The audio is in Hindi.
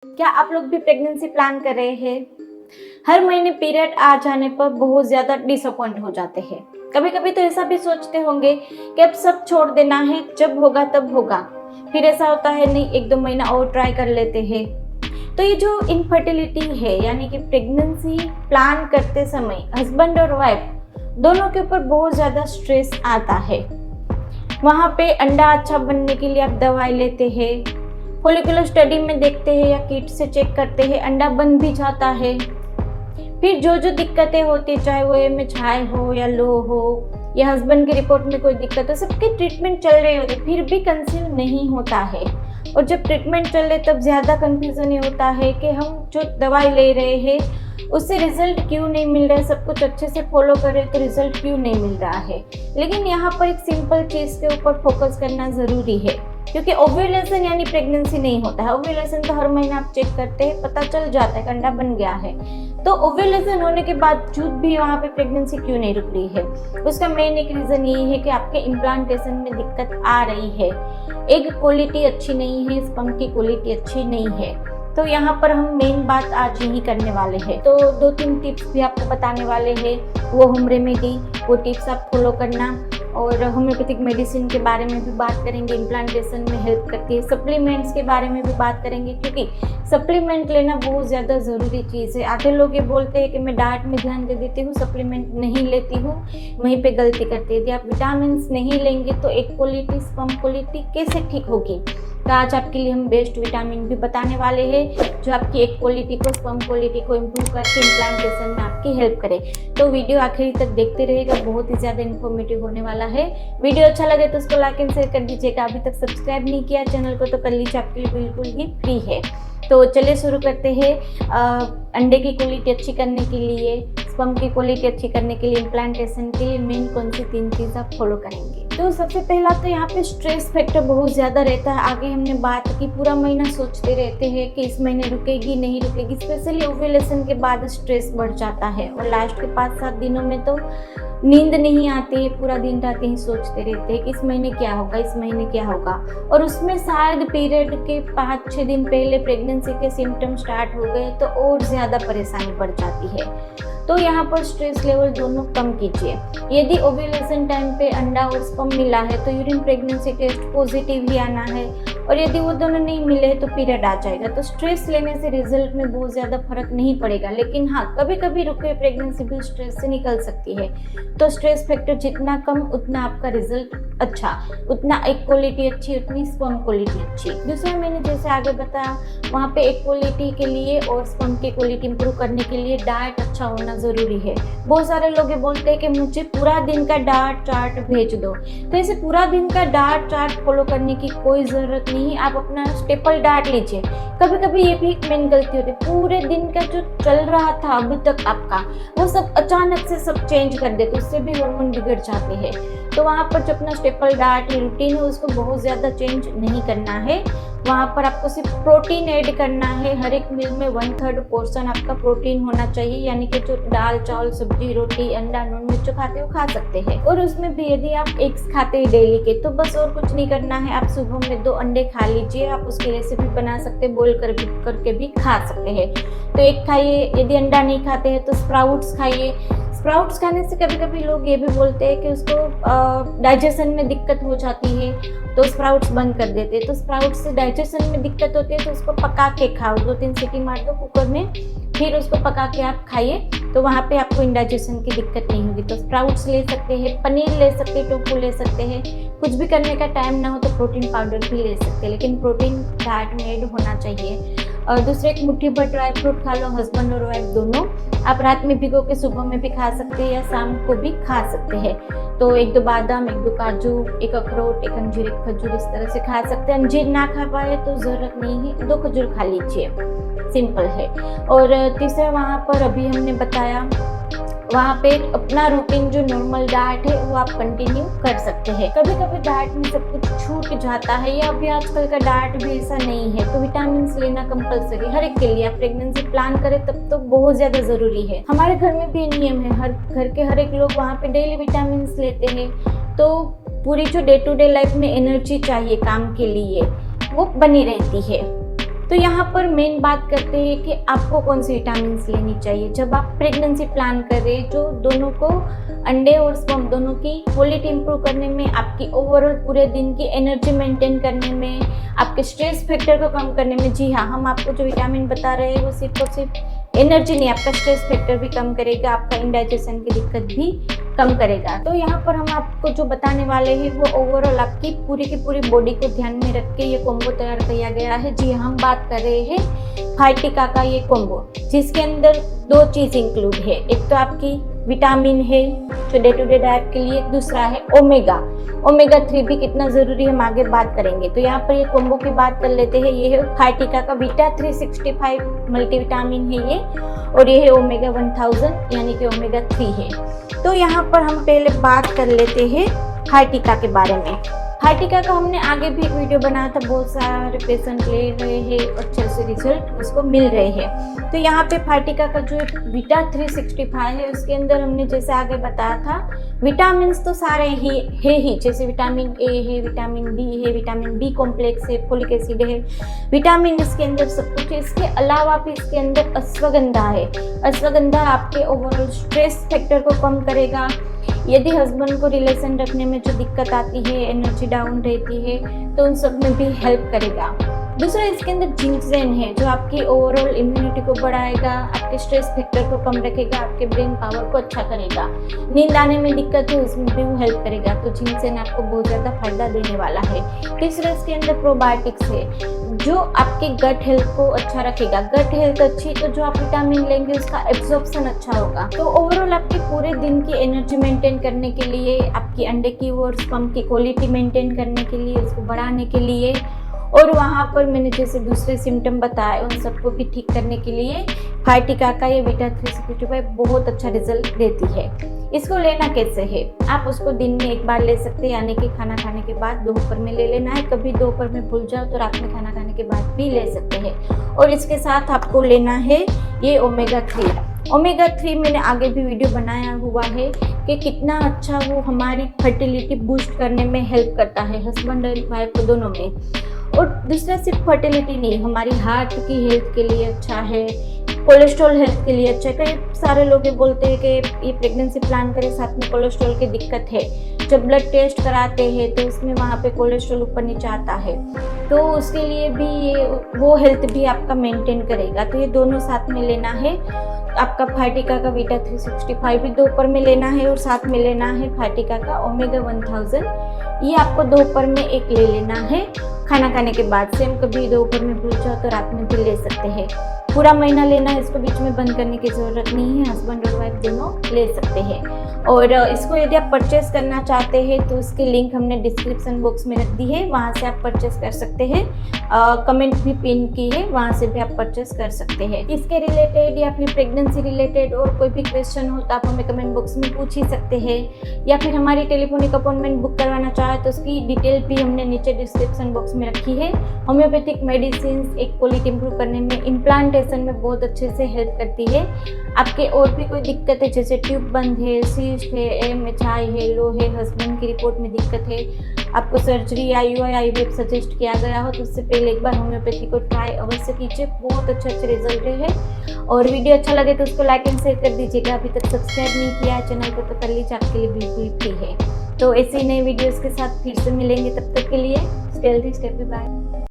क्या आप लोग भी प्रेगनेंसी प्लान कर रहे हैं? हर महीने पीरियड आ जाने पर बहुत ज़्यादा डिसअपॉइंट हो जाते हैं। कभी कभी तो ऐसा भी सोचते होंगे कि अब सब छोड़ देना है, जब होगा तब होगा। फिर ऐसा होता है नहीं, 1-2 महीना और ट्राई कर लेते हैं। तो ये जो इनफर्टिलिटी है यानी कि प्रेगनेंसी प्लान करते समय हस्बैंड और वाइफ दोनों के ऊपर बहुत ज़्यादा स्ट्रेस आता है। वहाँ पे अंडा अच्छा बनने के लिए आप दवाई लेते हैं, फॉलिकुलर स्टडी में देखते हैं या किट से चेक करते हैं, अंडा बन भी जाता है। फिर जो जो दिक्कतें होती है, चाहे वो एमएच हाई हो या लो हो या हस्बैंड की रिपोर्ट में कोई दिक्कत हो, सबके ट्रीटमेंट चल रहे होते फिर भी कंसीव नहीं होता है। और जब ट्रीटमेंट चल रहे तब ज़्यादा कंफ्यूजन ये होता है कि हम जो दवाई ले रहे हैं उससे रिजल्ट क्यों नहीं मिल रहा है, सब कुछ अच्छे से फॉलो कर रहे तो रिजल्ट क्यों नहीं मिल रहा है। लेकिन यहाँ पर एक सिंपल चीज़ के ऊपर फोकस करना ज़रूरी है, क्योंकि ओव्यूलेशन यानी प्रेगनेंसी नहीं होता है। ओव्यूलेशन तो हर महीने आप चेक करते हैं, पता चल जाता है कि अंडा बन गया है। तो ओव्यूलेशन होने के बावजूद भी वहाँ पे प्रेगनेंसी क्यों नहीं रुक रही है, उसका मेन एक रीज़न यही है कि आपके इम्प्लांटेशन में दिक्कत आ रही है, एग क्वालिटी अच्छी नहीं है, स्पर्म की क्वालिटी अच्छी नहीं है। तो यहाँ पर हम मेन बात आज यही करने वाले हैं। तो 2-3 टिप्स भी आपको बताने वाले हैं, वो होम रेमेडी, वो टिप्स आप फॉलो करना। और होम्योपैथिक मेडिसिन के बारे में भी बात करेंगे, इम्प्लांटेशन में हेल्प करती है। सप्लीमेंट्स के बारे में भी बात करेंगे, क्योंकि सप्लीमेंट लेना बहुत ज़्यादा ज़रूरी चीज़ है। आधे लोग ये बोलते हैं कि मैं डाइट में ध्यान दे देती हूँ, सप्लीमेंट नहीं लेती हूँ, वहीं पे गलती करती है। यदि आप विटामिन नहीं लेंगे तो एग क्वालिटी, स्पर्म क्वालिटी कैसे ठीक होगी। तो आज आपके लिए हम बेस्ट विटामिन भी बताने वाले हैं जो आपकी एग क्वालिटी को, स्पर्म क्वालिटी को इम्प्रूव करके इम्प्लांटेशन में आपकी हेल्प करे। तो वीडियो आखिरी तक देखते रहिएगा, बहुत ही ज़्यादा इन्फॉर्मेटिव होने वाला है। वीडियो अच्छा लगे तो उसको लाइक एंड शेयर कर दीजिएगा। अभी तक सब्सक्राइब नहीं किया चैनल को तो कर लीजिए, आपके लिए बिल्कुल ही फ्री है। तो चलिए शुरू करते हैं। अंडे की क्वालिटी अच्छी करने के लिए, स्पर्म की क्वालिटी अच्छी करने के लिए, इम्प्लांटेशन के लिए मेन कौन सी 3 चीज़ आप फॉलो करेंगे। तो सबसे पहला तो यहाँ पे स्ट्रेस फैक्टर बहुत ज़्यादा रहता है। आगे हमने बात की, पूरा महीना सोचते रहते हैं कि इस महीने रुकेगी नहीं रुकेगी। स्पेशली ओव्यूलेशन के बाद स्ट्रेस बढ़ जाता है और लास्ट के 5-7 दिनों में तो नींद नहीं आती है, पूरा दिन रात ही सोचते रहते हैं कि इस महीने क्या होगा, इस महीने क्या होगा। और उसमें शायद पीरियड के 5-6 दिन पहले प्रेगनेंसी के सिम्टम स्टार्ट हो गए तो और ज़्यादा परेशानी बढ़ जाती है। तो यहाँ पर स्ट्रेस लेवल दोनों कम कीजिए। यदि ओव्यूलेशन टाइम पे अंडा और स्पर्म मिला है तो यूरिन प्रेगनेंसी टेस्ट पॉजिटिव ही आना है, और यदि वो दोनों नहीं मिले तो पीरियड आ जाएगा। तो स्ट्रेस लेने से रिजल्ट में बहुत ज़्यादा फर्क नहीं पड़ेगा। लेकिन हाँ, कभी कभी रुके हुए प्रेगनेंसी भी स्ट्रेस से निकल सकती है। तो स्ट्रेस फैक्टर जितना कम उतना आपका रिजल्ट अच्छा, उतना एग क्वालिटी अच्छी, उतनी स्पर्म क्वालिटी अच्छी। दूसरा मैंने जैसे आगे बताया, वहाँ पे एग क्वालिटी के लिए और स्पर्म की क्वालिटी इंप्रूव करने के लिए डाइट अच्छा होना ज़रूरी है। बहुत सारे लोग ये बोलते हैं कि मुझे पूरा दिन का डाइट चार्ट भेज दो। तो ऐसे पूरा दिन का डाइट चार्ट फॉलो करने की कोई ज़रूरत नहीं है। आप अपना स्टेपल डाइट लीजिए। कभी कभी ये भी एक मेन गलती होती है, पूरे दिन का जो चल रहा था अभी तक आपका, वो सब अचानक से सब चेंज कर देते, उससे भी हार्मोन बिगड़ जाते हैं। तो वहाँ पर जो अपना स्टेपल डाइट रूटीन है उसको बहुत ज़्यादा चेंज नहीं करना है। वहाँ पर आपको सिर्फ प्रोटीन ऐड करना है। हर एक मील में 1/3 पोर्शन आपका प्रोटीन होना चाहिए, यानी कि जो दाल चावल सब्जी रोटी अंडा नॉनवेज जो खाते हो खा सकते हैं। और उसमें भी यदि आप एग्स खाते हैं डेली के तो बस और कुछ नहीं करना है। आप सुबह में 2 अंडे खा लीजिए। आप उसकी रेसिपी बना सकते हैं, बॉईल करके भी खा सकते हैं। तो एक खाइए। यदि अंडा नहीं खाते हैं तो स्प्राउट्स खाइए। स्प्राउट्स खाने से कभी कभी लोग ये भी बोलते हैं कि उसको डाइजेशन में दिक्कत हो जाती है, तो स्प्राउट्स बंद कर देते हैं। तो स्प्राउट्स से डाइजेशन में दिक्कत होती है तो उसको पका के खाओ, 2-3 सीटी मार दो कुकर में, फिर उसको पका के आप खाइए, तो वहाँ पे आपको इंडाइजेशन की दिक्कत नहीं होगी। तो स्प्राउट्स ले सकते हैं, पनीर ले सकते हैं, टोफू ले सकते हैं। कुछ भी करने का टाइम ना हो तो प्रोटीन पाउडर भी ले सकते हैं, लेकिन प्रोटीन डाइट में ऐड होना चाहिए। और दूसरे एक मुट्ठी भर ड्राई फ्रूट खा लो, हस्बैंड और वाइफ दोनों। आप रात में भिगो के सुबह में भी खा सकते हैं या शाम को भी खा सकते हैं। तो 1-2 बादाम, 1-2 काजू, 1 अखरोट, 1 अंजीर, 1 खजूर, इस तरह से खा सकते हैं। अंजीर ना खा पाए तो ज़रूरत नहीं है, 2 खजूर खा लीजिए, सिंपल है। और तीसरा वहाँ पर अभी हमने बताया, वहाँ पे अपना रूटीन जो नॉर्मल डाइट है वो आप कंटिन्यू कर सकते हैं। कभी कभी डाइट में सब कुछ छूट जाता है, या अभी आजकल का डाइट भी ऐसा नहीं है, तो विटामिन लेना कंपलसरी हर एक के लिए। आप प्रेगनेंसी प्लान करें तब तो बहुत ज़्यादा ज़रूरी है। हमारे घर में भी नियम है, हर घर के हर एक लोग वहाँ पे डेली विटामिन लेते हैं। तो पूरी जो डे टू डे लाइफ में एनर्जी चाहिए काम के लिए वो बनी रहती है। तो यहाँ पर मेन बात करते हैं कि आपको कौन सी विटामिन लेनी चाहिए जब आप प्रेगनेंसी प्लान कर रहे हैं, जो दोनों को अंडे और स्पर्म दोनों की क्वालिटी इंप्रूव करने में, आपकी ओवरऑल पूरे दिन की एनर्जी मेंटेन करने में, आपके स्ट्रेस फैक्टर को कम करने में। जी हाँ, हम आपको जो विटामिन बता रहे हैं वो सिर्फ और सिर्फ एनर्जी नहीं, आपका स्ट्रेस फैक्टर भी कम करेगा, आपका इंडाइजेशन की दिक्कत भी कम करेगा। तो यहाँ पर हम आपको जो बताने वाले हैं वो ओवरऑल आपकी पूरी की पूरी बॉडी को ध्यान में रख के ये कॉम्बो तैयार किया गया है। जी, हम बात कर रहे हैं फाइटिका का ये कॉम्बो, जिसके अंदर 2 चीज़ इंक्लूड है। एक तो आपकी विटामिन है जो डे टू डे डाइट के लिए, दूसरा है ओमेगा 3 भी कितना ज़रूरी है हम आगे बात करेंगे। तो यहाँ पर ये कॉम्बो की बात कर लेते हैं। ये है फाइटिका का बीटा 365 मल्टीविटामिन है ये, और ये है ओमेगा 1000 यानी कि ओमेगा 3 है। तो यहाँ पर हम पहले बात कर लेते हैं फाइटिका के बारे में। फाइटिका का हमने आगे भी एक वीडियो बनाया था, बहुत सारे पेशेंट ले रहे हैं, अच्छे से रिजल्ट उसको मिल रहे हैं। तो यहाँ पे फाइटिका का जो बीटा 365 है उसके अंदर हमने जैसे आगे बताया था, विटामिन तो सारे ही जैसे विटामिन ए है, विटामिन डी है, विटामिन बी कॉम्प्लेक्स है, फोलिक एसिड है, विटामिन इसके अंदर सब कुछ है। इसके अलावा भी इसके अंदर अश्वगंधा है। अश्वगंधा आपके ओवरऑल स्ट्रेस फैक्टर को कम करेगा। यदि हस्बैंड को रिलेशन रखने में जो दिक्कत आती है, एनर्जी डाउन रहती है, तो उन सब में भी हेल्प करेगा। दूसरा इसके अंदर जिंक्सेन है जो आपकी ओवरऑल इम्यूनिटी को बढ़ाएगा, आपके स्ट्रेस फैक्टर को कम रखेगा, आपके ब्रेन पावर को अच्छा करेगा। नींद आने में दिक्कत है उसमें भी वो हेल्प करेगा, तो जिंक्सेन आपको बहुत ज़्यादा फायदा देने वाला है। तीसरा इसके अंदर प्रोबायोटिक्स है जो आपके गट हेल्थ को अच्छा रखेगा। गट हेल्थ अच्छी तो जो आप विटामिन लेंगे उसका एब्जॉर्प्शन अच्छा होगा। तो ओवरऑल आपके पूरे दिन की एनर्जी मेंटेन करने के लिए, आपकी अंडे की और स्पर्म की क्वालिटी मेंटेन करने के लिए, उसको बढ़ाने के लिए, और वहाँ पर मैंने जैसे दूसरे सिम्टम बताए उन सबको भी ठीक करने के लिए फाइटिका का ये बीटा 365 बहुत अच्छा रिजल्ट देती है। इसको लेना कैसे है? आप उसको दिन में एक बार ले सकते हैं, यानी कि खाना खाने के बाद दोपहर में ले लेना है। कभी दोपहर में भूल जाओ तो रात में खाना खाने के बाद भी ले सकते हैं। और इसके साथ आपको लेना है ये ओमेगा 3 मैंने आगे भी वीडियो बनाया हुआ है कि कितना अच्छा वो हमारी फर्टिलिटी बूस्ट करने में हेल्प करता है, हस्बैंड एंड वाइफ को दोनों में। और दूसरा सिर्फ फर्टिलिटी नहीं, हमारी हार्ट की हेल्थ के लिए अच्छा है, कोलेस्ट्रॉल हेल्थ के लिए अच्छा है। कई सारे लोग ये बोलते हैं कि ये प्रेगनेंसी प्लान करें साथ में कोलेस्ट्रॉल की दिक्कत है। जब ब्लड टेस्ट कराते हैं तो उसमें वहाँ पे कोलेस्ट्रॉल ऊपर नीचे आता है, तो उसके लिए भी ये वो हेल्थ भी आपका मेंटेन करेगा। तो ये दोनों साथ में लेना है। आपका फाइटिका का बीटा 365 भी दोपहर में लेना है, और साथ में लेना है फाइटिका का ओमेगा 1000। ये आपको दोपहर में एक ले लेना है खाना खाने के बाद। सेम कभी दोपहर में भूल जाओ तो रात में भी ले सकते हैं। पूरा महीना लेना है, इसको बीच में बंद करने की ज़रूरत नहीं है, हस्बैंड और वाइफ दोनों ले सकते हैं। और इसको यदि आप परचेस करना चाहते हैं तो उसकी लिंक हमने डिस्क्रिप्शन बॉक्स में रख दी है, वहाँ से आप परचेस कर सकते हैं। कमेंट भी पिन की है, वहाँ से भी आप परचेस कर सकते हैं। इसके रिलेटेड या फिर प्रेगनेंसी रिलेटेड और कोई भी क्वेश्चन हो तो आप हमें कमेंट बॉक्स में पूछ ही सकते हैं, या फिर हमारी टेलीफोनिक अपॉइंटमेंट बुक करवाना चाहे तो उसकी डिटेल भी हमने नीचे डिस्क्रिप्शन बॉक्स में रखी है। होम्योपैथिक मेडिसिन एक क्वालिटी इंप्रूव करने में, इम्प्लांटेशन में बहुत अच्छे से हेल्प करती है। आपके और भी कोई दिक्कत है जैसे ट्यूब बंद है, सिस्ट है, MHI है, लो है, हस्बैंड की रिपोर्ट में दिक्कत है, आपको सर्जरी IUI IVF सजेस्ट किया गया हो तो उससे पहले एक बार होम्योपैथी को ट्राई अवश्य कीजिए, बहुत अच्छे रिजल्ट है। और वीडियो अच्छा लगे तो उसको लाइक एंड शेयर कर दीजिएगा। अभी तक सब्सक्राइब नहीं किया है चैनल को तो कर लीजिए, आपके लिए बिल्कुल फ्री है। तो ऐसे ही नए वीडियोज़ के साथ फिर से मिलेंगे, तब तक के लिए stay healthy, stay happy, bye.